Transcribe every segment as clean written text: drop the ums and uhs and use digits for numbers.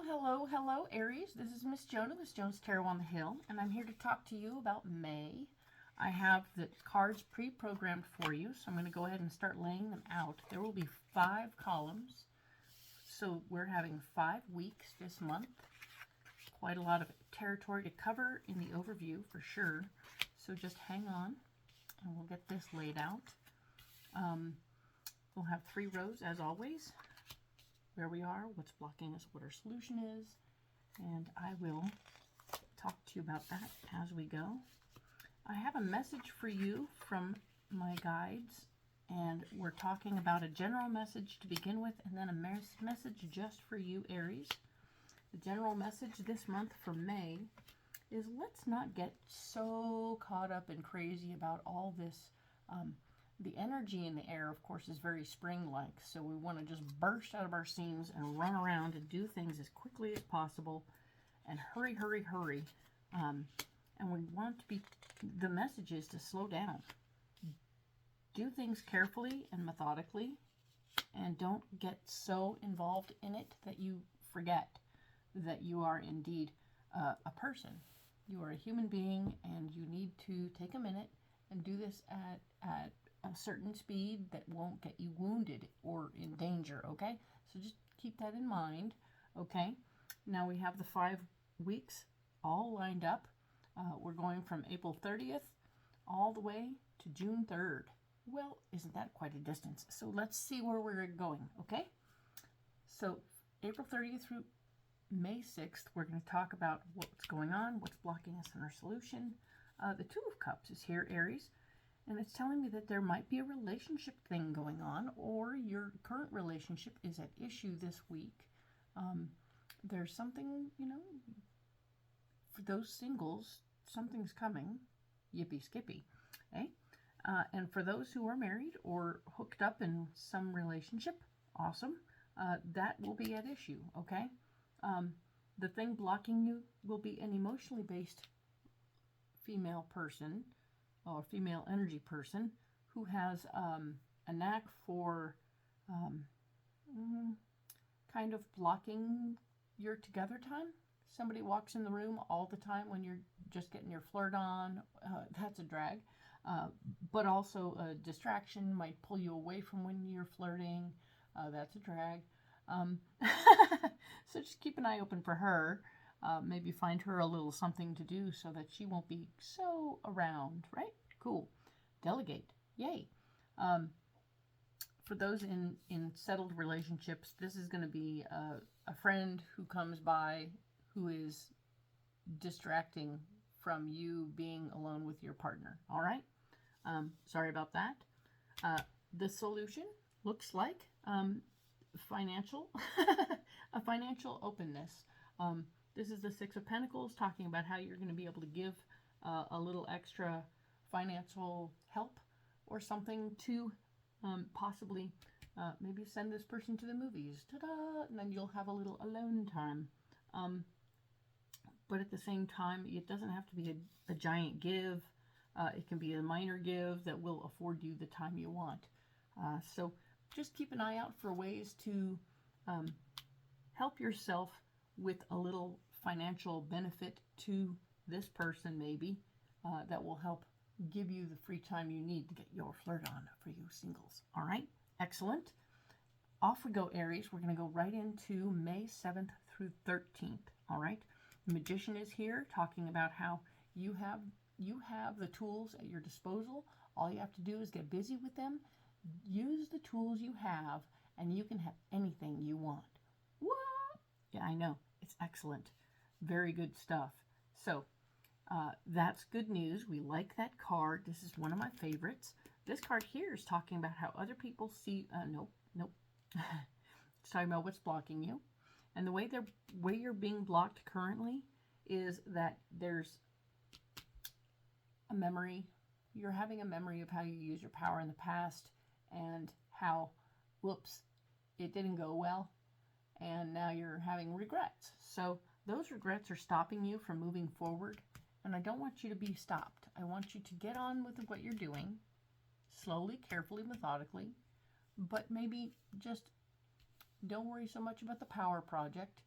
Hello, Aries. This is Miss Jonah with Joan's Tarot on the Hill, and I'm here to talk to you about May. I have the cards pre-programmed for you, so I'm going to go ahead and start laying them out. There will be 5 columns, so we're having 5 weeks this month. Quite a lot of territory to cover in the overview for sure, so just hang on, and we'll get this laid out. We'll have 3 rows as always. Where we are, what's blocking us, what our solution is, and I will talk to you about that as we go. I have a message for you from my guides, and we're talking about a general message to begin with, and then a message just for you, Aries. The general message this month for May is let's not get so caught up and crazy about all this. The energy in the air, of course, is very spring-like, so we want to just burst out of our seams and run around and do things as quickly as possible and hurry. And we want to be, the message is to slow down. Do things carefully and methodically, and don't get so involved in it that you forget that you are indeed a person. You are a human being, and you need to take a minute and do this at a certain speed that won't get you wounded or in danger, okay? So just keep that in mind, okay? Now we have the 5 weeks all lined up. We're going from April 30th all the way to June 3rd. Well, isn't that quite a distance? So let's see where we're going, okay? So April 30th through May 6th, we're going to talk about what's going on, what's blocking us in our solution. The Two of Cups is here, Aries. And it's telling me that there might be a relationship thing going on, or your current relationship is at issue this week. There's something, for those singles, something's coming. Yippee skippy. Eh? And for those who are married or hooked up in some relationship, awesome. That will be at issue, okay? The thing blocking you will be an emotionally based female person, or female energy person, who has a knack for kind of blocking your together time. Somebody walks in the room all the time when you're just getting your flirt on. That's a drag. But also a distraction might pull you away from when you're flirting. That's a drag. So just keep an eye open for her. Maybe find her a little something to do so that she won't be so around, right? Cool. Delegate. Yay. For those in settled relationships, this is going to be a friend who comes by who is distracting from you being alone with your partner. All right? Sorry about that. The solution looks like financial, a financial openness. This is the 6 of Pentacles, talking about how you're going to be able to give a little extra financial help or something to possibly maybe send this person to the movies. Ta-da! And then you'll have a little alone time. But at the same time, it doesn't have to be a giant give. It can be a minor give that will afford you the time you want. So just keep an eye out for ways to help yourself with a little financial benefit to this person, maybe, that will help give you the free time you need to get your flirt on for you singles. All right? Excellent. Off we go, Aries. We're going to go right into May 7th through 13th. All right? The Magician is here, talking about how you have the tools at your disposal. All you have to do is get busy with them. Use the tools you have, and you can have anything you want. What? Yeah, I know. It's excellent. Very good stuff. So, that's good news. We like that card. This is one of my favorites. This card here is talking about how other people see... nope. It's talking about what's blocking you. And the way you're being blocked currently is that there's a memory. You're having a memory of how you used your power in the past and how, whoops, it didn't go well. And now you're having regrets. So those regrets are stopping you from moving forward. And I don't want you to be stopped. I want you to get on with what you're doing, slowly, carefully, methodically, but maybe just don't worry so much about the power project.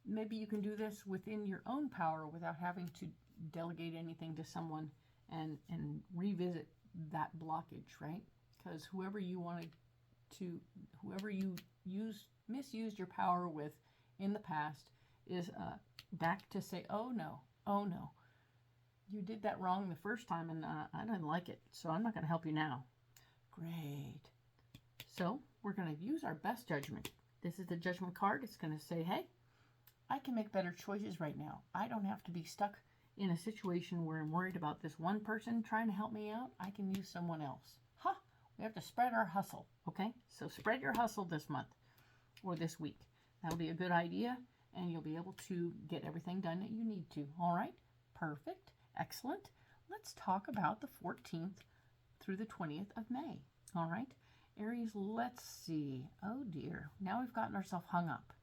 Maybe you can do this within your own power without having to delegate anything to someone and revisit that blockage, right? Because whoever you misused your power with in the past is back to say, oh no, you did that wrong the first time, and I didn't like it, so I'm not going to help you now. Great. So we're going to use our best judgment. This is the judgment card. It's going to say, hey, I can make better choices right now. I don't have to be stuck in a situation where I'm worried about this one person trying to help me out. I can use someone else. Huh? We have to spread our hustle, okay? So spread your hustle this month or this week. That'll be a good idea, and you'll be able to get everything done that you need to. All right? Perfect. Excellent. Let's talk about the 14th through the 20th of May. All right? Aries, let's see. Oh, dear. Now we've gotten ourselves hung up.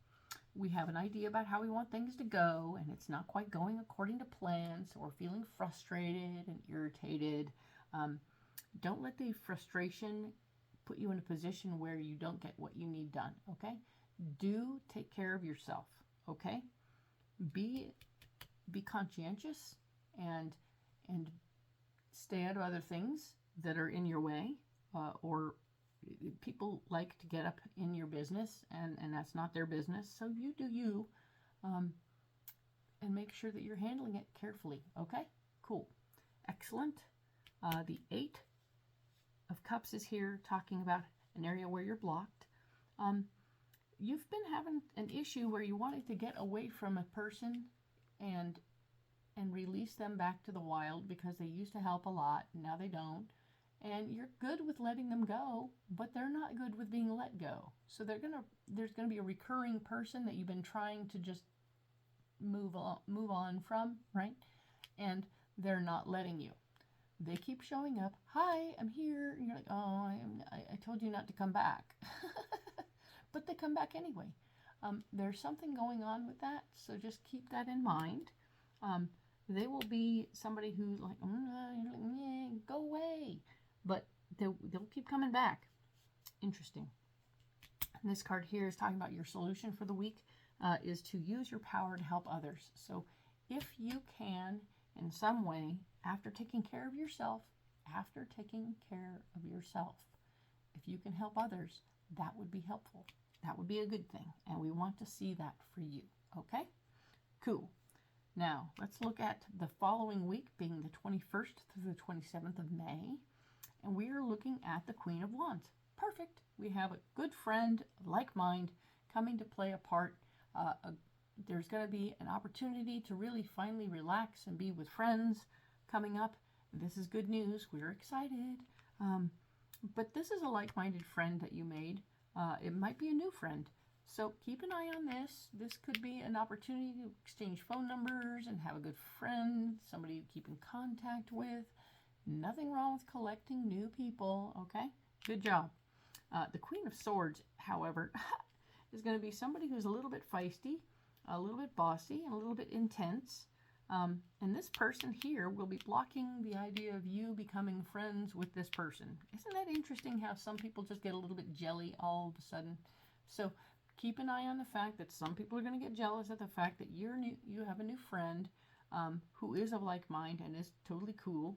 We have an idea about how we want things to go, and it's not quite going according to plan, so we're feeling frustrated and irritated. Don't let the frustration put you in a position where you don't get what you need done, okay? Do take care of yourself, okay? Be conscientious and stay out of other things that are in your way, or people like to get up in your business, and that's not their business. So you do you, and make sure that you're handling it carefully. Okay? Cool. Excellent. The 8 of Cups is here, talking about an area where you're blocked. You've been having an issue where you wanted to get away from a person and release them back to the wild because they used to help a lot, and now they don't. And you're good with letting them go, but they're not good with being let go. So there's gonna be a recurring person that you've been trying to just move on from, right? And they're not letting you. They keep showing up. Hi, I'm here. And you're like, oh, I told you not to come back. But they come back anyway. There's something going on with that, so just keep that in mind. They will be somebody who like, go away. But they'll keep coming back. Interesting. And this card here is talking about your solution for the week is to use your power to help others. So if you can, in some way, after taking care of yourself, if you can help others, that would be helpful. That would be a good thing. And we want to see that for you. Okay? Cool. Now, let's look at the following week, being the 21st through the 27th of May. And we are looking at the Queen of Wands. Perfect. We have a good friend, like mind, coming to play a part. There's going to be an opportunity to really finally relax and be with friends coming up. This is good news. We're excited. But this is a like-minded friend that you made. It might be a new friend. So keep an eye on this. This could be an opportunity to exchange phone numbers and have a good friend, somebody to keep in contact with. Nothing wrong with collecting new people, okay? Good job. The Queen of Swords, however, is going to be somebody who's a little bit feisty, a little bit bossy, and a little bit intense. And this person here will be blocking the idea of you becoming friends with this person. Isn't that interesting how some people just get a little bit jelly all of a sudden? So keep an eye on the fact that some people are going to get jealous of the fact that you have a new friend who is of like mind and is totally cool.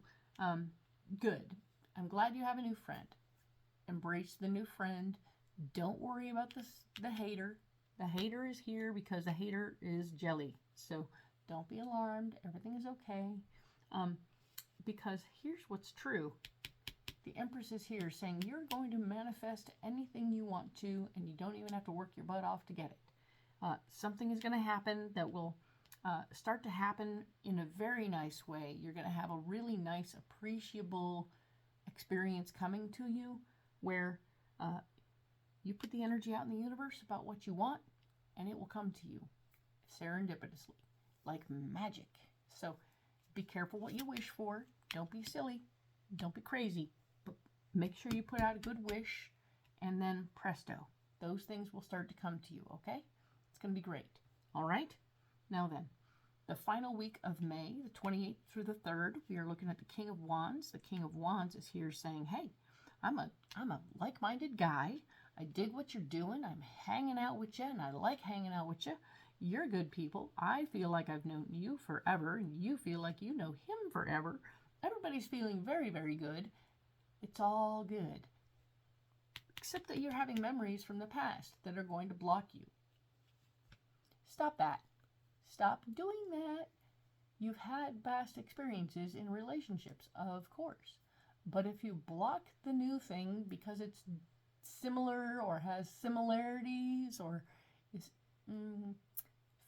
Good. I'm glad you have a new friend. Embrace the new friend. Don't worry about the hater. The hater is here because the hater is jelly. So don't be alarmed. Everything is okay. Because here's what's true. The Empress is here saying you're going to manifest anything you want to, and you don't even have to work your butt off to get it. Something is going to happen that will start to happen in a very nice way. You're going to have a really nice, appreciable experience coming to you where you put the energy out in the universe about what you want, and it will come to you serendipitously, like magic. So be careful what you wish for. Don't be silly. Don't be crazy. But make sure you put out a good wish, and then presto, those things will start to come to you, okay? It's going to be great. All right? Now then, the final week of May, the 28th through the 3rd, we are looking at the King of Wands. The King of Wands is here saying, hey, I'm a like-minded guy. I dig what you're doing. I'm hanging out with you, and I like hanging out with you. You're good people. I feel like I've known you forever, and you feel like you know him forever. Everybody's feeling very, very good. It's all good. Except that you're having memories from the past that are going to block you. Stop that. Stop doing that. You've had past experiences in relationships, of course. But if you block the new thing because it's similar or has similarities or is,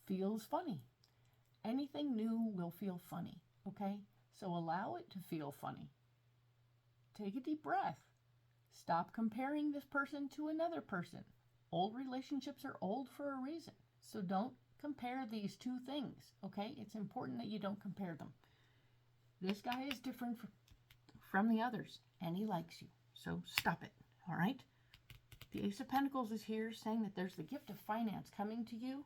feels funny. Anything new will feel funny, okay? So allow it to feel funny. Take a deep breath. Stop comparing this person to another person. Old relationships are old for a reason. So don't compare these two things, okay? It's important that you don't compare them. This guy is different from the others, and he likes you. So stop it, all right? The Ace of Pentacles is here saying that there's the gift of finance coming to you.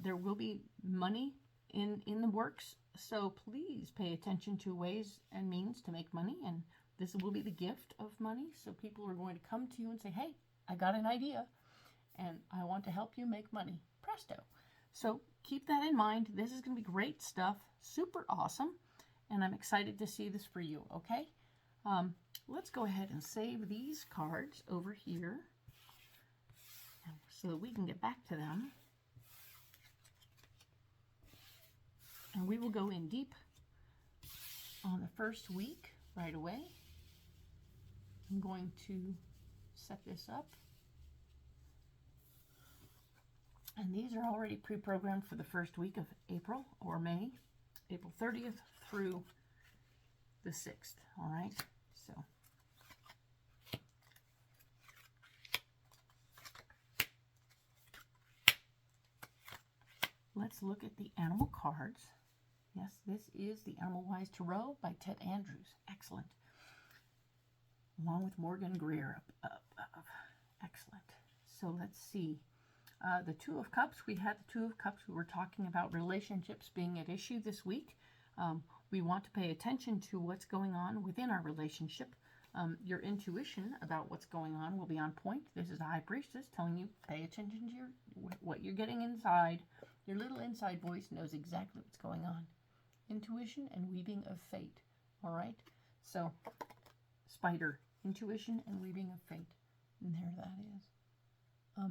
There will be money in the works, so please pay attention to ways and means to make money, and this will be the gift of money. So people are going to come to you and say, hey, I got an idea, and I want to help you make money. Presto. So keep that in mind. This is going to be great stuff, super awesome, and I'm excited to see this for you, okay? Let's go ahead and save these cards over here so that we can get back to them. And we will go in deep on the first week right away. I'm going to set this up. And these are already pre-programmed for the first week of April or May, April 30th through the 6th, all right? So let's look at the animal cards. Yes, this is the Animal Wise Tarot by Ted Andrews. Excellent. Along with Morgan Greer. Excellent. So let's see. The Two of Cups. We had the Two of Cups. We were talking about relationships being at issue this week. We want to pay attention to what's going on within our relationship. Your intuition about what's going on will be on point. This is the High Priestess telling you, pay attention to what you're getting inside. Your little inside voice knows exactly what's going on. Intuition and weaving of fate. All right? So, Spider. Intuition and weaving of fate. And there that is.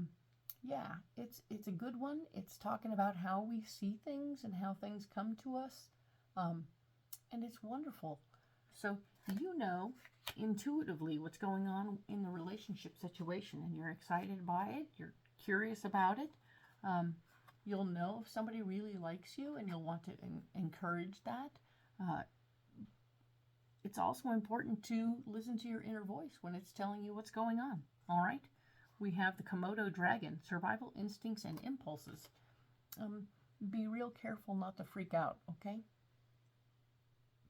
Yeah, it's a good one. It's talking about how we see things and how things come to us. And it's wonderful. So you know intuitively what's going on in the relationship situation, and you're excited by it. You're curious about it. You'll know if somebody really likes you, and you'll want to encourage that. It's also important to listen to your inner voice when it's telling you what's going on. All right? We have the Komodo Dragon, survival instincts and impulses. Be real careful not to freak out, okay?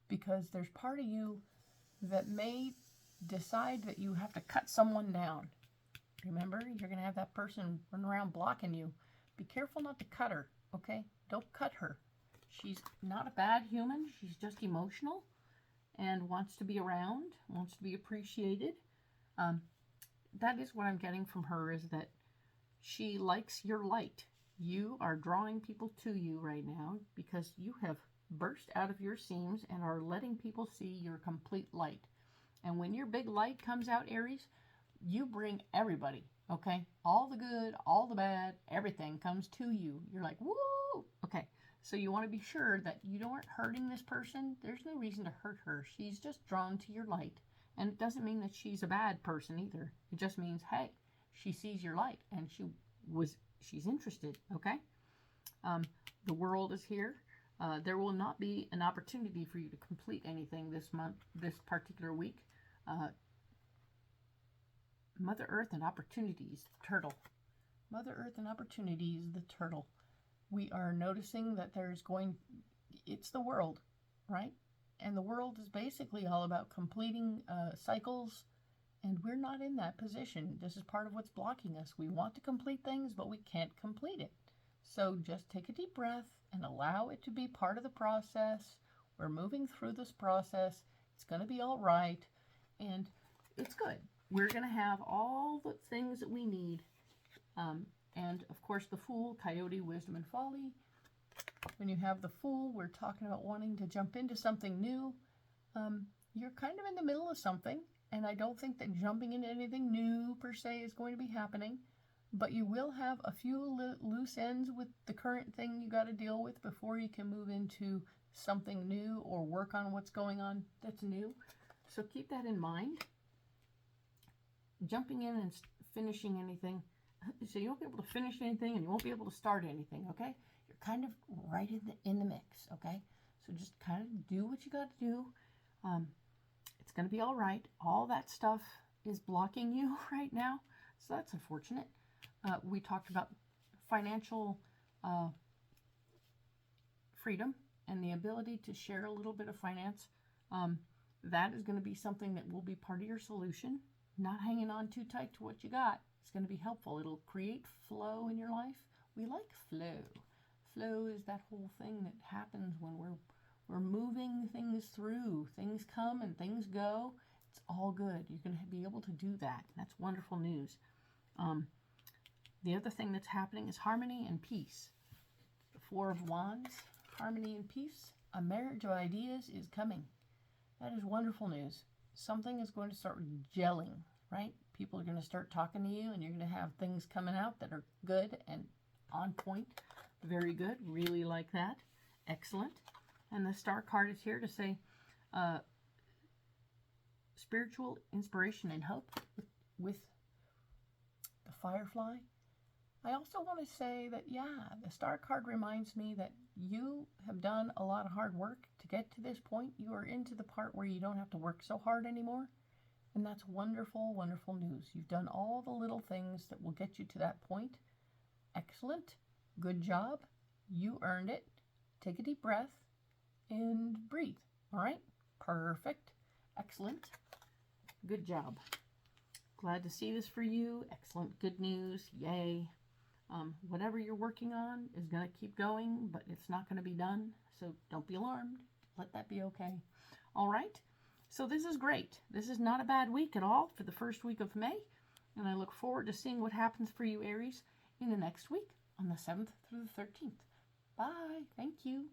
Because there's part of you that may decide that you have to cut someone down. Remember, you're going to have that person run around blocking you. Be careful not to cut her, okay? Don't cut her. She's not a bad human. She's just emotional and wants to be around, wants to be appreciated. That is what I'm getting from her, is that she likes your light. You are drawing people to you right now because you have burst out of your seams and are letting people see your complete light. And when your big light comes out, Aries, you bring everybody, okay? All the good, all the bad, everything comes to you. You're like, woo! Okay, so you want to be sure that you aren't hurting this person. There's no reason to hurt her. She's just drawn to your light. And it doesn't mean that she's a bad person either. It just means, hey, she sees your light and she's interested, okay? The world is here. There will not be an opportunity for you to complete anything this month, this particular week. Mother Earth and Opportunities, the turtle. Mother Earth and Opportunities, the turtle. We are noticing that it's the world, right? And the world is basically all about completing cycles, and we're not in that position. This is part of what's blocking us. We want to complete things, but we can't complete it. So just take a deep breath and allow it to be part of the process. We're moving through this process. It's going to be all right, and it's good. we're going to have all the things that we need. And, of course, the Fool, Coyote, Wisdom, and Folly. When you have the Fool, we're talking about wanting to jump into something new. You're kind of in the middle of something, and I don't think that jumping into anything new, per se, is going to be happening. But you will have a few loose ends with the current thing you got to deal with before you can move into something new or work on what's going on that's new. So keep that in mind. Jumping in and finishing anything, so you won't be able to finish anything and you won't be able to start anything, okay? You're kind of right in the mix, okay? So just kind of do what you got to do. It's going to be all right. All that stuff is blocking you right now, so that's unfortunate. We talked about financial freedom and the ability to share a little bit of finance. That is going to be something that will be part of your solution. Not hanging on too tight to what you got. It's going to be helpful. It'll create flow in your life. We like flow. Flow is that whole thing that happens when we're moving things through. Things come and things go. It's all good. You're going to be able to do that. That's wonderful news. The other thing that's happening is harmony and peace. The Four of Wands, harmony and peace. A marriage of ideas is coming. That is wonderful news. Something is going to start gelling, right? People are going to start talking to you, and you're going to have things coming out that are good and on point. Very good. Really like that. Excellent. And the Star card is here to say spiritual inspiration and hope with the Firefly. I also want to say that, yeah, the Star card reminds me that you have done a lot of hard work to get to this point. You are into the part where you don't have to work so hard anymore. And that's wonderful, wonderful news. You've done all the little things that will get you to that point. Excellent. Good job. You earned it. Take a deep breath and breathe. All right? Perfect. Excellent. Good job. Glad to see this for you. Excellent. Good news. Yay. Whatever you're working on is going to keep going, but it's not going to be done. So don't be alarmed. Let that be okay. All right. So this is great. This is not a bad week at all for the first week of May. And I look forward to seeing what happens for you, Aries, in the next week on the 7th through the 13th. Bye. Thank you.